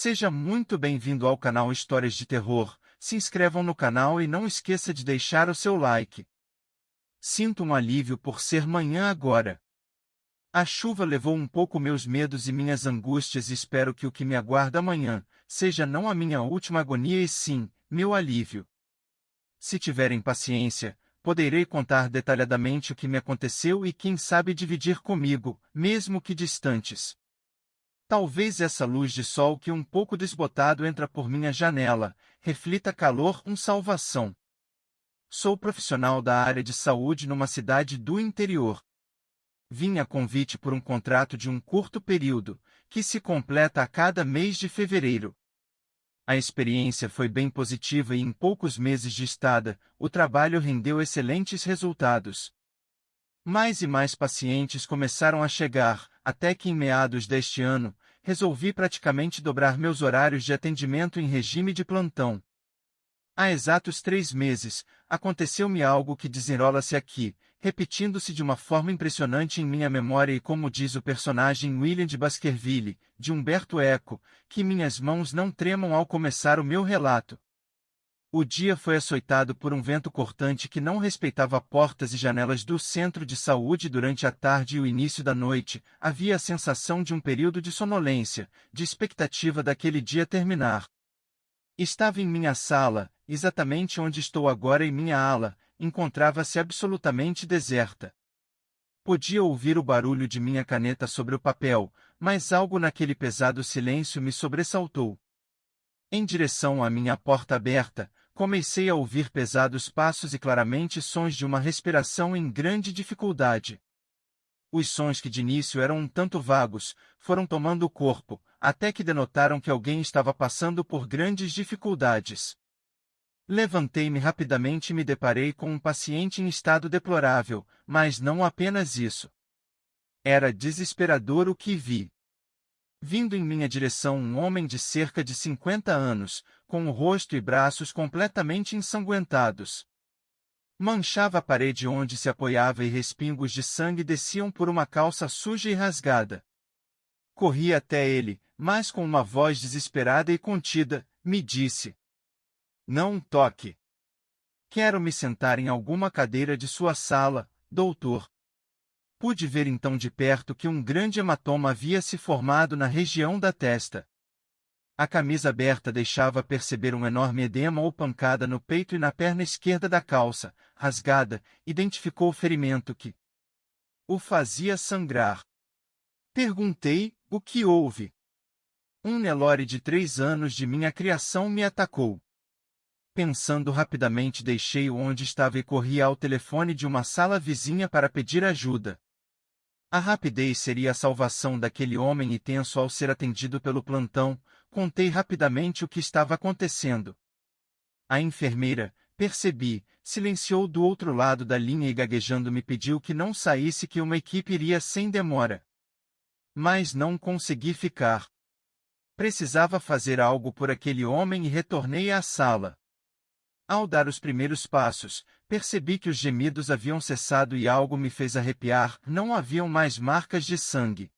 Seja muito bem-vindo ao canal Histórias de Terror. Se inscrevam no canal e não esqueça de deixar o seu like. Sinto um alívio por ser manhã agora. A chuva levou um pouco meus medos e minhas angústias e espero que o que me aguarda amanhã seja não a minha última agonia e sim, meu alívio. Se tiverem paciência, poderei contar detalhadamente o que me aconteceu e quem sabe dividir comigo, mesmo que distantes. Talvez essa luz de sol que um pouco desbotado entra por minha janela, reflita calor, salvação. Sou profissional da área de saúde numa cidade do interior. Vim a convite por um contrato de um curto período, que se completa a cada mês de fevereiro. A experiência foi bem positiva e em poucos meses de estada, o trabalho rendeu excelentes resultados. Mais e mais pacientes começaram a chegar, até que em meados deste ano, resolvi praticamente dobrar meus horários de atendimento em regime de plantão. Há exatos 3 meses, aconteceu-me algo que desenrola-se aqui, repetindo-se de uma forma impressionante em minha memória e como diz o personagem William de Baskerville, de Umberto Eco, que minhas mãos não tremam ao começar o meu relato. O dia foi açoitado por um vento cortante que não respeitava portas e janelas do centro de saúde durante a tarde e o início da noite. Havia a sensação de um período de sonolência, de expectativa daquele dia terminar. Estava em minha sala, exatamente onde estou agora e minha ala, encontrava-se absolutamente deserta. Podia ouvir o barulho de minha caneta sobre o papel, mas algo naquele pesado silêncio me sobressaltou. Em direção à minha porta aberta, comecei a ouvir pesados passos e claramente sons de uma respiração em grande dificuldade. Os sons que de início eram um tanto vagos, foram tomando o corpo, até que denotaram que alguém estava passando por grandes dificuldades. Levantei-me rapidamente e me deparei com um paciente em estado deplorável, mas não apenas isso. Era desesperador o que vi. Vindo em minha direção um homem de cerca de 50 anos, com o rosto e braços completamente ensanguentados. Manchava a parede onde se apoiava e respingos de sangue desciam por uma calça suja e rasgada. Corri até ele, mas com uma voz desesperada e contida, me disse: "Não toque. Quero me sentar em alguma cadeira de sua sala, doutor." Pude ver então de perto que um grande hematoma havia se formado na região da testa. A camisa aberta deixava perceber um enorme edema ou pancada no peito e na perna esquerda da calça, rasgada, identificou o ferimento que o fazia sangrar. Perguntei, o que houve? Um Nelore de 3 anos de minha criação me atacou. Pensando rapidamente deixei-o onde estava e corri ao telefone de uma sala vizinha para pedir ajuda. A rapidez seria a salvação daquele homem e tenso ao ser atendido pelo plantão, contei rapidamente o que estava acontecendo. A enfermeira, percebi, silenciou do outro lado da linha e gaguejando me pediu que não saísse que uma equipe iria sem demora. Mas não consegui ficar. Precisava fazer algo por aquele homem e retornei à sala. Ao dar os primeiros passos, percebi que os gemidos haviam cessado e algo me fez arrepiar, não haviam mais marcas de sangue.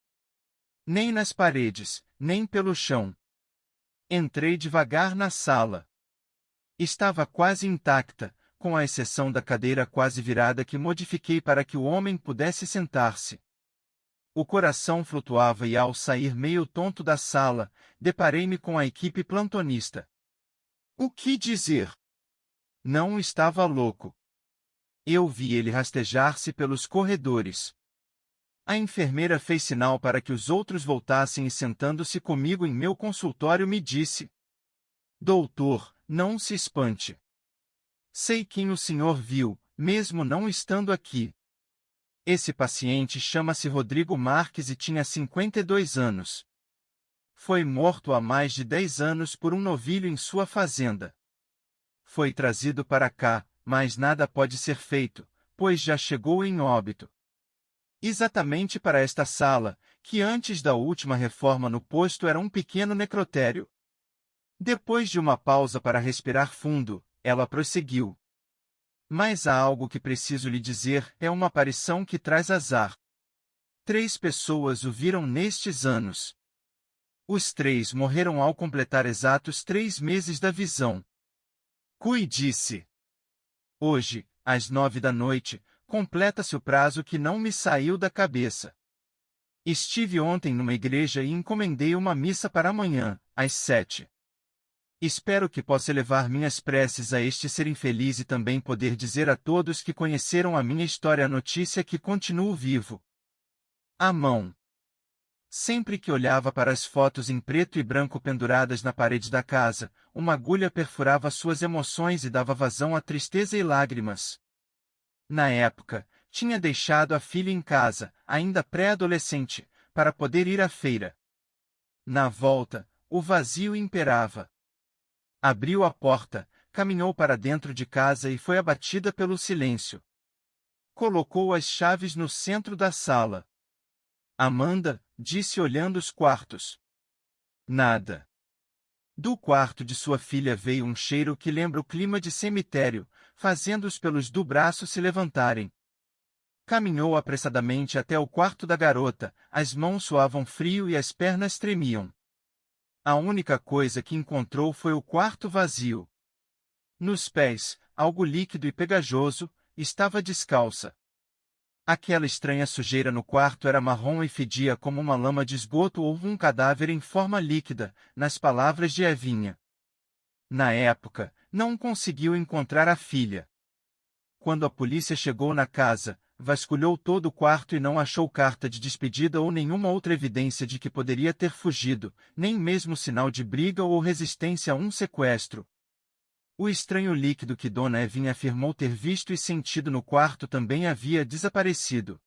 Nem nas paredes, nem pelo chão. Entrei devagar na sala. Estava quase intacta, com a exceção da cadeira quase virada que modifiquei para que o homem pudesse sentar-se. O coração flutuava e ao sair meio tonto da sala, deparei-me com a equipe plantonista. O que dizer? Não estava louco. Eu vi ele rastejar-se pelos corredores. A enfermeira fez sinal para que os outros voltassem e sentando-se comigo em meu consultório me disse: "Doutor, não se espante. Sei quem o senhor viu, mesmo não estando aqui. Esse paciente chama-se Rodrigo Marques e tinha 52 anos. Foi morto há mais de 10 anos por um novilho em sua fazenda. Foi trazido para cá, mas nada pode ser feito, pois já chegou em óbito. Exatamente para esta sala, que antes da última reforma no posto era um pequeno necrotério." Depois de uma pausa para respirar fundo, ela prosseguiu: "Mas há algo que preciso lhe dizer, é uma aparição que traz azar. 3 pessoas o viram nestes anos. Os três morreram ao completar exatos 3 meses da visão. Cui disse: Hoje, às 9 da noite, completa-se o prazo que não me saiu da cabeça. Estive ontem numa igreja e encomendei uma missa para amanhã, às 7. Espero que possa elevar minhas preces a este ser infeliz e também poder dizer a todos que conheceram a minha história a notícia que continuo vivo. A mão. Sempre que olhava para as fotos em preto e branco penduradas na parede da casa, uma agulha perfurava suas emoções e dava vazão à tristeza e lágrimas. Na época, tinha deixado a filha em casa, ainda pré-adolescente, para poder ir à feira. Na volta, o vazio imperava. Abriu a porta, caminhou para dentro de casa e foi abatida pelo silêncio. Colocou as chaves no centro da sala. Amanda, disse olhando os quartos. Nada. Do quarto de sua filha veio um cheiro que lembra o clima de cemitério, fazendo os pelos do braço se levantarem. Caminhou apressadamente até o quarto da garota, as mãos suavam frio e as pernas tremiam. A única coisa que encontrou foi o quarto vazio. Nos pés, algo líquido e pegajoso, estava descalça. Aquela estranha sujeira no quarto era marrom e fedia como uma lama de esgoto ou um cadáver em forma líquida, nas palavras de Evinha. Na época, não conseguiu encontrar a filha. Quando a polícia chegou na casa, vasculhou todo o quarto e não achou carta de despedida ou nenhuma outra evidência de que poderia ter fugido, nem mesmo sinal de briga ou resistência a um sequestro. O estranho líquido que Dona Evinha afirmou ter visto e sentido no quarto também havia desaparecido.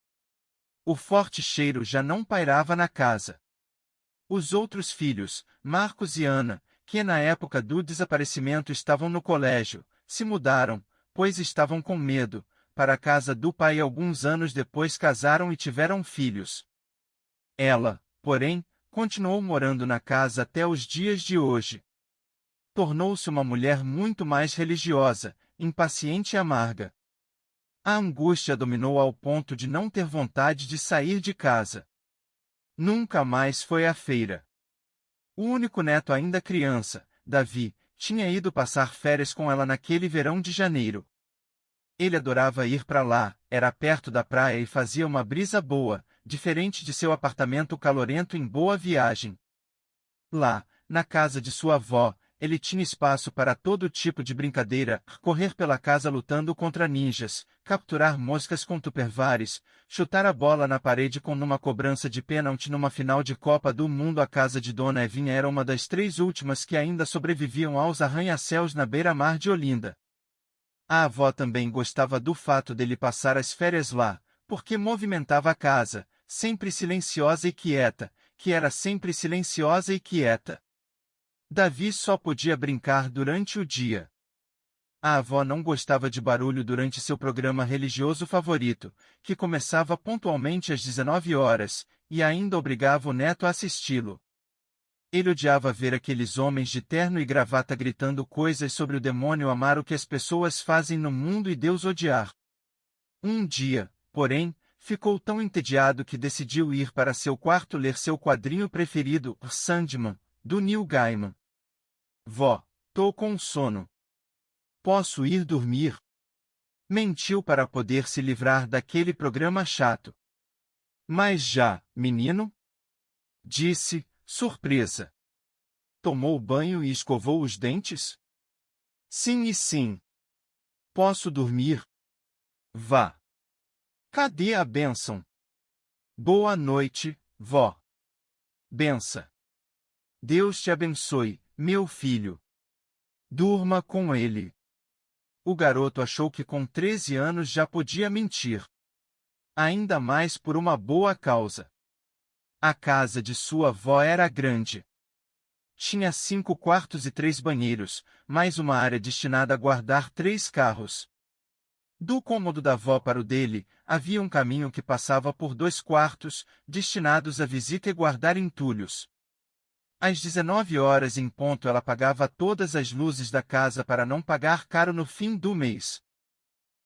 O forte cheiro já não pairava na casa. Os outros filhos, Marcos e Ana, que na época do desaparecimento estavam no colégio, se mudaram, pois estavam com medo, para a casa do pai e alguns anos depois casaram e tiveram filhos. Ela, porém, continuou morando na casa até os dias de hoje. Tornou-se uma mulher muito mais religiosa, impaciente e amarga. A angústia dominou ao ponto de não ter vontade de sair de casa. Nunca mais foi à feira. O único neto ainda criança, Davi, tinha ido passar férias com ela naquele verão de janeiro. Ele adorava ir para lá, era perto da praia e fazia uma brisa boa, diferente de seu apartamento calorento em Boa Viagem. Lá, na casa de sua avó, ele tinha espaço para todo tipo de brincadeira, correr pela casa lutando contra ninjas, capturar moscas com tupperwares, chutar a bola na parede com numa cobrança de pênalti numa final de Copa do Mundo. A casa de Dona Evinha era uma das 3 últimas que ainda sobreviviam aos arranha-céus na beira-mar de Olinda. A avó também gostava do fato dele passar as férias lá, porque movimentava a casa, sempre silenciosa e quieta, que era sempre silenciosa e quieta. Davi só podia brincar durante o dia. A avó não gostava de barulho durante seu programa religioso favorito, que começava pontualmente às 19 horas, e ainda obrigava o neto a assisti-lo. Ele odiava ver aqueles homens de terno e gravata gritando coisas sobre o demônio amar o que as pessoas fazem no mundo e Deus odiar. Um dia, porém, ficou tão entediado que decidiu ir para seu quarto ler seu quadrinho preferido, Sandman, do Neil Gaiman. Vó, tô com sono. Posso ir dormir? Mentiu para poder se livrar daquele programa chato. Mas já, menino? Disse, surpresa. Tomou banho e escovou os dentes? Sim e sim. Posso dormir? Vá. Cadê a bênção? Boa noite, vó. Bença. Deus te abençoe, meu filho. Durma com ele. O garoto achou que com 13 anos já podia mentir. Ainda mais por uma boa causa. A casa de sua avó era grande. Tinha 5 quartos e 3 banheiros, mais uma área destinada a guardar 3 carros. Do cômodo da avó para o dele, havia um caminho que passava por 2 quartos, destinados a visita e guardar entulhos. Às 19 horas em ponto ela apagava todas as luzes da casa para não pagar caro no fim do mês.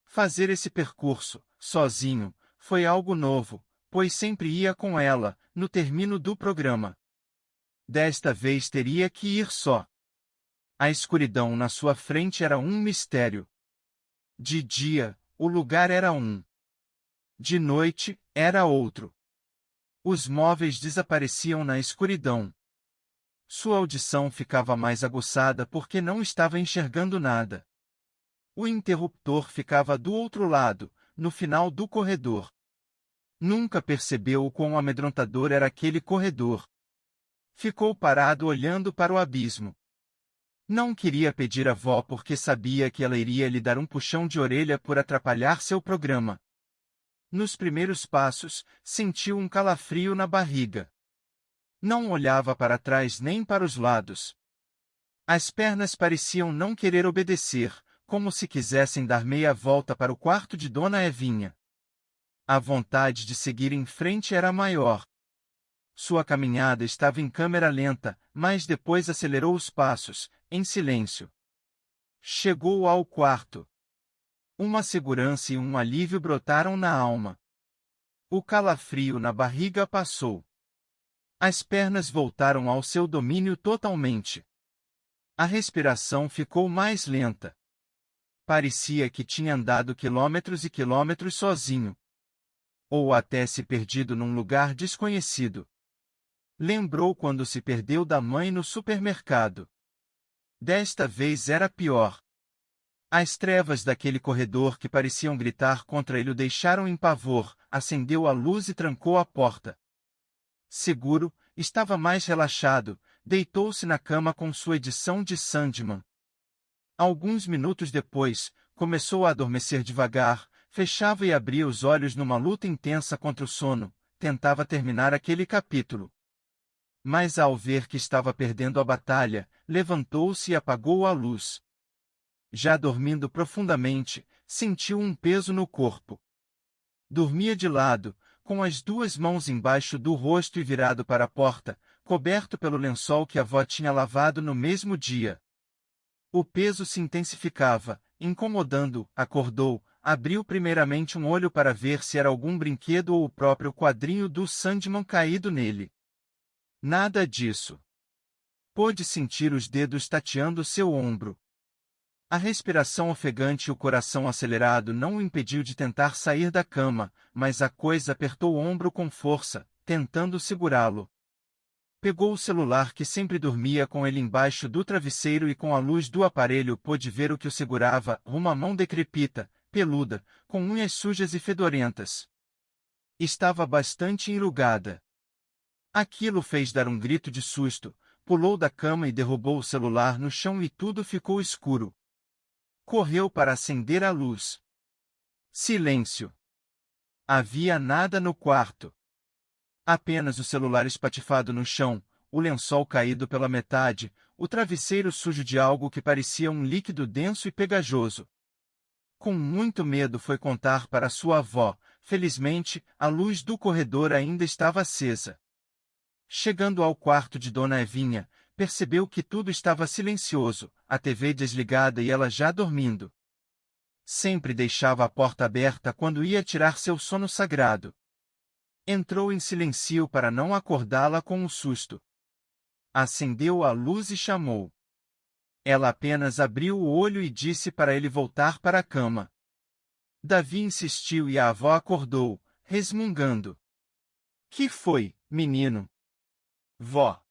Fazer esse percurso, sozinho, foi algo novo, pois sempre ia com ela, no término do programa. Desta vez teria que ir só. A escuridão na sua frente era um mistério. De dia, o lugar era um. De noite, era outro. Os móveis desapareciam na escuridão. Sua audição ficava mais aguçada porque não estava enxergando nada. O interruptor ficava do outro lado, no final do corredor. Nunca percebeu o quão amedrontador era aquele corredor. Ficou parado olhando para o abismo. Não queria pedir à avó porque sabia que ela iria lhe dar um puxão de orelha por atrapalhar seu programa. Nos primeiros passos, sentiu um calafrio na barriga. Não olhava para trás nem para os lados. As pernas pareciam não querer obedecer, como se quisessem dar meia volta para o quarto de Dona Evinha. A vontade de seguir em frente era maior. Sua caminhada estava em câmera lenta, mas depois acelerou os passos, em silêncio. Chegou ao quarto. Uma segurança e um alívio brotaram na alma. O calafrio na barriga passou. As pernas voltaram ao seu domínio totalmente. A respiração ficou mais lenta. Parecia que tinha andado quilômetros e quilômetros sozinho. Ou até se perdido num lugar desconhecido. Lembrou quando se perdeu da mãe no supermercado. Desta vez era pior. As trevas daquele corredor que pareciam gritar contra ele o deixaram em pavor, acendeu a luz e trancou a porta. Seguro, estava mais relaxado, deitou-se na cama com sua edição de Sandman. Alguns minutos depois, começou a adormecer devagar, fechava e abria os olhos numa luta intensa contra o sono, tentava terminar aquele capítulo. Mas ao ver que estava perdendo a batalha, levantou-se e apagou a luz. Já dormindo profundamente, sentiu um peso no corpo. Dormia de lado, com as duas mãos embaixo do rosto e virado para a porta, coberto pelo lençol que a avó tinha lavado no mesmo dia. O peso se intensificava, incomodando, acordou, abriu primeiramente um olho para ver se era algum brinquedo ou o próprio quadrinho do Sandman caído nele. Nada disso. Pôde sentir os dedos tateando seu ombro. A respiração ofegante e o coração acelerado não o impediu de tentar sair da cama, mas a coisa apertou o ombro com força, tentando segurá-lo. Pegou o celular que sempre dormia com ele embaixo do travesseiro e com a luz do aparelho pôde ver o que o segurava, uma mão decrepita, peluda, com unhas sujas e fedorentas. Estava bastante enrugada. Aquilo fez dar um grito de susto, pulou da cama e derrubou o celular no chão e tudo ficou escuro. Correu para acender a luz. Silêncio. Havia nada no quarto. Apenas o celular espatifado no chão, o lençol caído pela metade, o travesseiro sujo de algo que parecia um líquido denso e pegajoso. Com muito medo foi contar para sua avó. Felizmente, a luz do corredor ainda estava acesa. Chegando ao quarto de Dona Evinha, percebeu que tudo estava silencioso, a TV desligada e ela já dormindo. Sempre deixava a porta aberta quando ia tirar seu sono sagrado. Entrou em silêncio para não acordá-la com um susto. Acendeu a luz e chamou. Ela apenas abriu o olho e disse para ele voltar para a cama. Davi insistiu e a avó acordou, resmungando. Que foi, menino? Vó.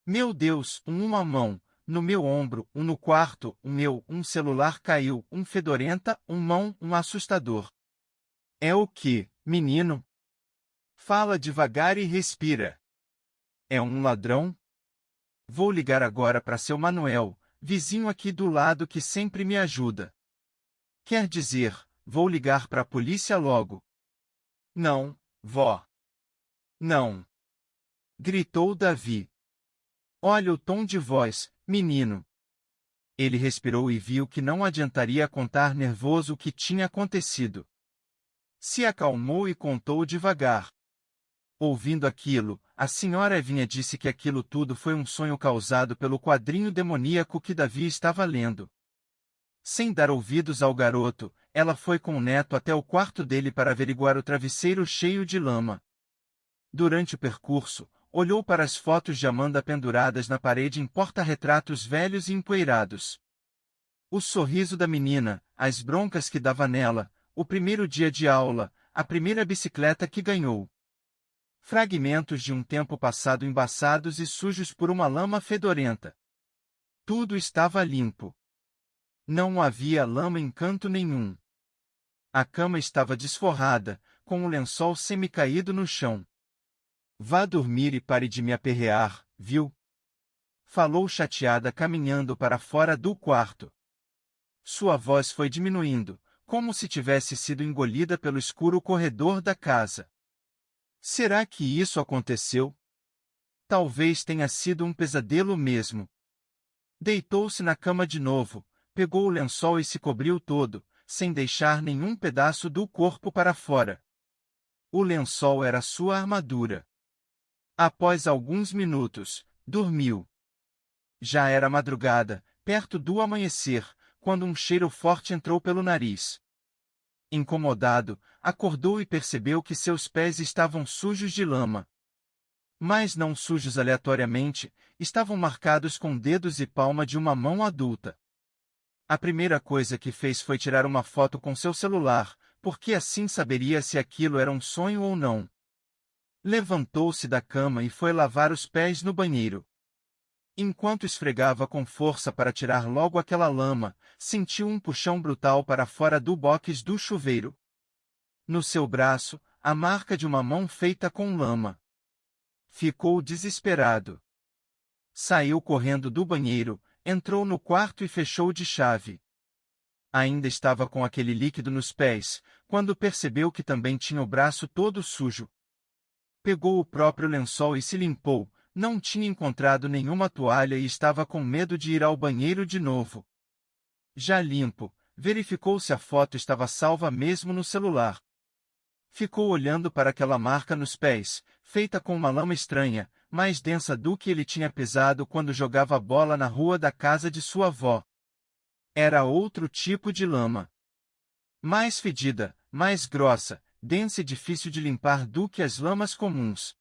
Meu Deus, uma mão, no meu ombro, no quarto, um celular caiu, fedorenta, mão, assustador. É o que, menino? Fala devagar e respira. É um ladrão? Vou ligar agora para seu Manuel, vizinho aqui do lado que sempre me ajuda. Quer dizer, vou ligar para a polícia logo. Não, vó. Não. Gritou Davi. Olha o tom de voz, menino. Ele respirou e viu que não adiantaria contar nervoso o que tinha acontecido. Se acalmou e contou devagar. Ouvindo aquilo, a senhora Evinha disse que aquilo tudo foi um sonho causado pelo quadrinho demoníaco que Davi estava lendo. Sem dar ouvidos ao garoto, ela foi com o neto até o quarto dele para averiguar o travesseiro cheio de lama. Durante o percurso, olhou para as fotos de Amanda penduradas na parede em porta-retratos velhos e empoeirados. O sorriso da menina, as broncas que dava nela, o primeiro dia de aula, a primeira bicicleta que ganhou. Fragmentos de um tempo passado embaçados e sujos por uma lama fedorenta. Tudo estava limpo. Não havia lama em canto nenhum. A cama estava desforrada, com o lençol semi-caído no chão. Vá dormir e pare de me aperrear, viu? Falou chateada caminhando para fora do quarto. Sua voz foi diminuindo, como se tivesse sido engolida pelo escuro corredor da casa. Será que isso aconteceu? Talvez tenha sido um pesadelo mesmo. Deitou-se na cama de novo, pegou o lençol e se cobriu todo, sem deixar nenhum pedaço do corpo para fora. O lençol era sua armadura. Após alguns minutos, dormiu. Já era madrugada, perto do amanhecer, quando um cheiro forte entrou pelo nariz. Incomodado, acordou e percebeu que seus pés estavam sujos de lama. Mas não sujos aleatoriamente, estavam marcados com dedos e palma de uma mão adulta. A primeira coisa que fez foi tirar uma foto com seu celular, porque assim saberia se aquilo era um sonho ou não. Levantou-se da cama e foi lavar os pés no banheiro. Enquanto esfregava com força para tirar logo aquela lama, sentiu um puxão brutal para fora do box do chuveiro. No seu braço, a marca de uma mão feita com lama. Ficou desesperado. Saiu correndo do banheiro, entrou no quarto e fechou de chave. Ainda estava com aquele líquido nos pés, quando percebeu que também tinha o braço todo sujo. Pegou o próprio lençol e se limpou. Não tinha encontrado nenhuma toalha e estava com medo de ir ao banheiro de novo. Já limpo, verificou se a foto estava salva mesmo no celular. Ficou olhando para aquela marca nos pés, feita com uma lama estranha, mais densa do que ele tinha pisado quando jogava bola na rua da casa de sua avó. Era outro tipo de lama. Mais fedida, mais grossa, densa e difícil de limpar do que as lamas comuns.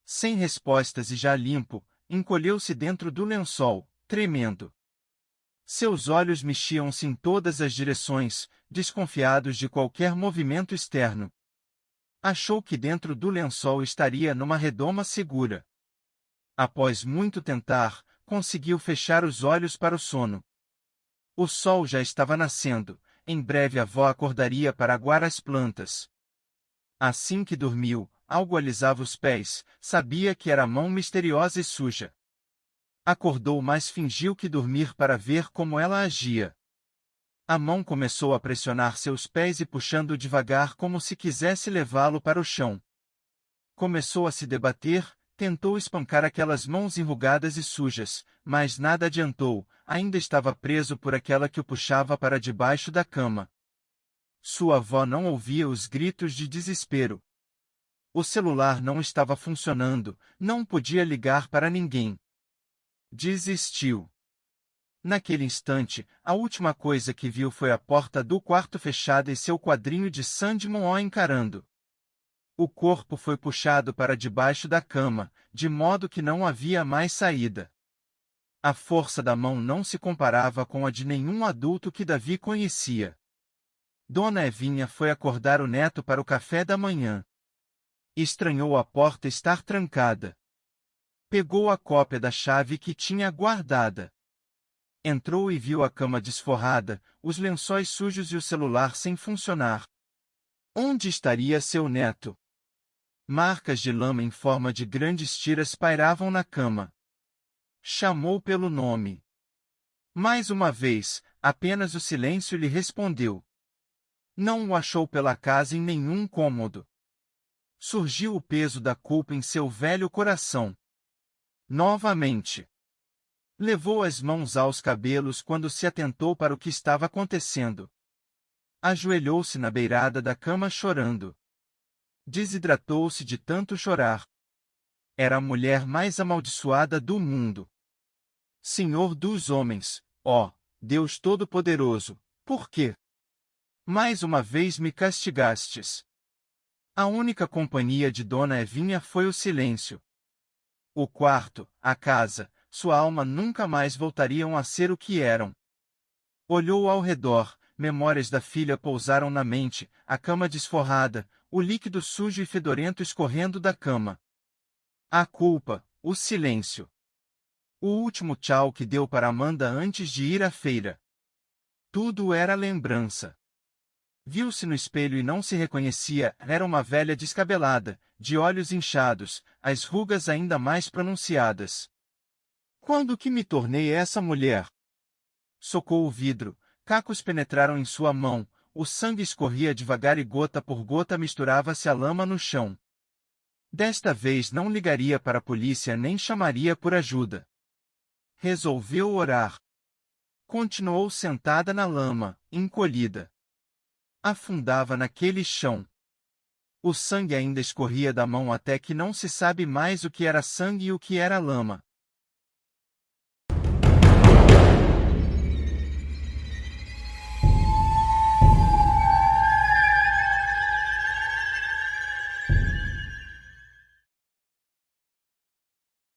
Sem respostas e já limpo, encolheu-se dentro do lençol, tremendo. Seus olhos mexiam-se em todas as direções, desconfiados de qualquer movimento externo. Achou que dentro do lençol estaria numa redoma segura. Após muito tentar, conseguiu fechar os olhos para o sono. O sol já estava nascendo, em breve a avó acordaria para aguar as plantas. Assim que dormiu, algo alisava os pés, sabia que era a mão misteriosa e suja. Acordou, mas fingiu que dormir para ver como ela agia. A mão começou a pressionar seus pés e puxando devagar como se quisesse levá-lo para o chão. Começou a se debater, tentou espancar aquelas mãos enrugadas e sujas, mas nada adiantou, ainda estava preso por aquela que o puxava para debaixo da cama. Sua avó não ouvia os gritos de desespero. O celular não estava funcionando, não podia ligar para ninguém. Desistiu. Naquele instante, a última coisa que viu foi a porta do quarto fechada e seu quadrinho de Sandman o encarando. O corpo foi puxado para debaixo da cama, de modo que não havia mais saída. A força da mão não se comparava com a de nenhum adulto que Davi conhecia. Dona Evinha foi acordar o neto para o café da manhã. Estranhou a porta estar trancada. Pegou a cópia da chave que tinha guardada. Entrou e viu a cama desforrada, os lençóis sujos e o celular sem funcionar. Onde estaria seu neto? Marcas de lama em forma de grandes tiras pairavam na cama. Chamou pelo nome. Mais uma vez, apenas o silêncio lhe respondeu. Não o achou pela casa em nenhum cômodo. Surgiu o peso da culpa em seu velho coração. Novamente. Levou as mãos aos cabelos quando se atentou para o que estava acontecendo. Ajoelhou-se na beirada da cama chorando. Desidratou-se de tanto chorar. Era a mulher mais amaldiçoada do mundo. Senhor dos homens, ó, Deus Todo-Poderoso, por quê? Mais uma vez me castigastes. A única companhia de Dona Evinha foi o silêncio. O quarto, a casa, sua alma nunca mais voltariam a ser o que eram. Olhou ao redor, memórias da filha pousaram na mente, a cama desforrada, o líquido sujo e fedorento escorrendo da cama. A culpa, o silêncio. O último tchau que deu para Amanda antes de ir à feira. Tudo era lembrança. Viu-se no espelho e não se reconhecia, era uma velha descabelada, de olhos inchados, as rugas ainda mais pronunciadas. Quando que me tornei essa mulher? Socou o vidro, cacos penetraram em sua mão, o sangue escorria devagar e gota por gota misturava-se à lama no chão. Desta vez não ligaria para a polícia nem chamaria por ajuda. Resolveu orar. Continuou sentada na lama, encolhida. Afundava naquele chão. O sangue ainda escorria da mão até que não se sabe mais o que era sangue e o que era lama.